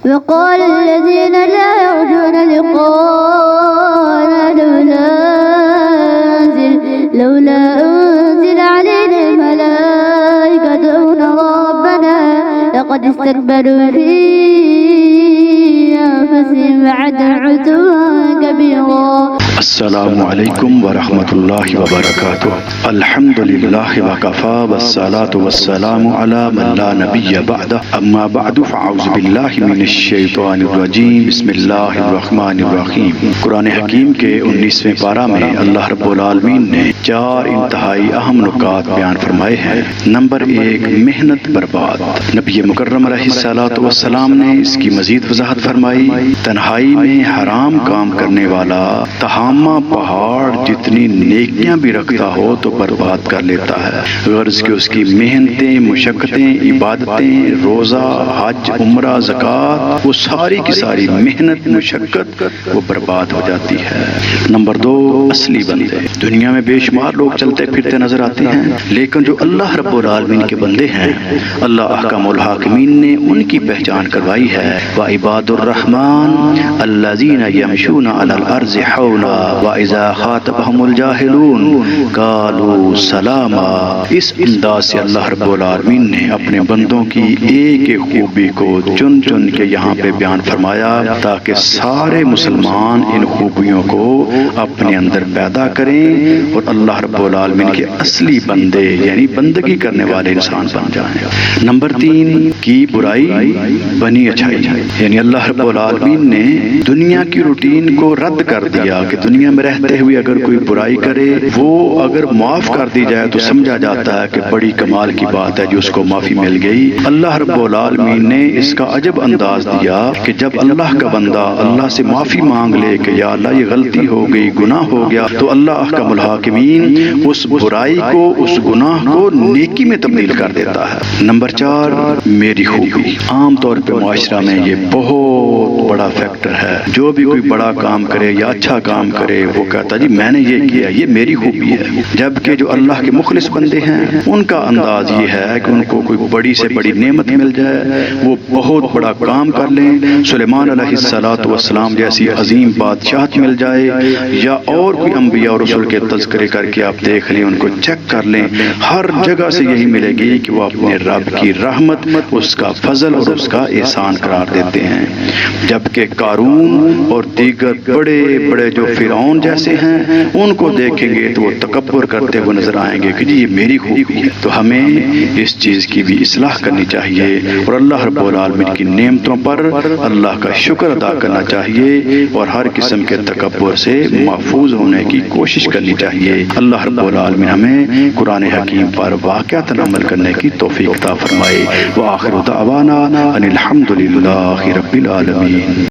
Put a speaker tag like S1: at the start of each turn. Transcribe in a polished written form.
S1: وقال الذين لا يرجون لقاءنا لولا أنزل علينا الملائكة أو نرى ربنا لقد استكبروا في أنفسهم وعدا عتوا كبيرا.
S2: السلام علیکم ورحمۃ اللہ وبرکاتہ. الحمد للہ وکفی والصلاۃ والسلام علی من لا نبی بعد. اما بعد فاعوذ باللہ من الشیطان الرجیم. بسم اللہ الرحمن الرحیم. قرآن حکیم کے 19ویں پارہ میں اللہ رب العالمین نے 4 انتہائی اہم نکات بیان فرمائے ہیں. نمبر 1، محنت برباد. نبی مکرم علیہ الصلوۃ والسلام نے اس کی مزید وضاحت فرمائی. تنہائی میں حرام کام کرنے والا تہامہ پہاڑ جتنی نیکیاں بھی رکھتا ہو تو برباد کر لیتا ہے. غرض کہ اس کی محنتیں، مشقتیں، عبادتیں، روزہ، حج، عمرہ، زکوٰۃ، وہ ساری کی ساری محنت، مشقت وہ برباد ہو جاتی ہے. نمبر 2، اصلی بندے. دنیا میں بے شمار لوگ چلتے پھرتے نظر آتے ہیں، لیکن جو اللہ رب العالمین کے بندے ہیں، اللہ احکم الحاکمین نے ان کی پہچان کروائی ہے. وعباد الرحمن الذین یمشون علی الارض حولا وَإِذَا خَاطَبَهُمُ الْجَاهِلُونَ قَالُوا سَلَامًا. اس انداز سے اللہ رب العالمین نے اپنے بندوں کی ایک ایک خوبی کو چن چن کے یہاں پہ بیان فرمایا تاکہ سارے مسلمان ان خوبیوں کو اپنے اندر پیدا کریں اور اللہ رب العالمین کے اصلی بندے یعنی بندگی کرنے والے انسان بن جائیں. نمبر 3، کی برائی بنی اچھائی. یعنی اللہ رب العالمین نے دنیا کی روٹین کو رد کر دیا کہ دنیا میں رہتے ہوئے اگر کوئی برائی کرے وہ اگر معاف کر دی جائے تو سمجھا جاتا ہے کہ بڑی کمال کی بات ہے جو اس کو معافی مل گئی. اللہ رب العالمین نے اس کا عجب انداز دیا کہ جب اللہ کا بندہ اللہ سے معافی مانگ لے کہ یا اللہ یہ غلطی ہو گئی، گناہ ہو گیا، تو اللہ احکم الحاکمین اس برائی کو، اس گناہ کو نیکی میں تبدیل کر دیتا ہے. نمبر 4، میری خوبی. عام طور پہ معاشرہ میں یہ بہت بڑا فیکٹر ہے. جو بھی کوئی بڑا کام کرے یا اچھا کام کرے وہ کہتا جی میں نے یہ کیا، یہ میری خوبی ہے. جبکہ جو اللہ کے مخلص بندے ہیں ان کا انداز یہ ہے کہ ان کو کوئی بڑی سے بڑی نعمت مل جائے، وہ بہت بڑا کام کر لیں، سلیمان علیہ الصلوۃ والسلام جیسی عظیم بادشاہت مل جائے، یا اور کوئی انبیاء اور رسول کے تذکرے کر کے آپ دیکھ لیں، ان کو چیک کر لیں، ہر جگہ سے یہی ملے گی کہ وہ اپنے رب کی رحمت، اس کا فضل اور اس کا احسان قرار دیتے ہیں. جبکہ قارون اور دیگر بڑے بڑے جو فرعون جیسے ہیں ان کو دیکھیں گے تو وہ تکبر کرتے ہوئے نظر آئیں گے کہ جی یہ میری خوبی ہے. تو ہمیں اس چیز کی بھی اصلاح کرنی چاہیے اور اللہ رب العالمین کی نعمتوں پر اللہ کا شکر ادا کرنا چاہیے اور ہر قسم کے تکبر سے محفوظ ہونے کی کوشش کرنی چاہیے. اللہ رب العالمین ہمیں قرآن حکیم پر واقعات عمل کرنے کی توفیق عطا فرمائے. وآخر دعوانا ان الحمد للہ رب العالمین.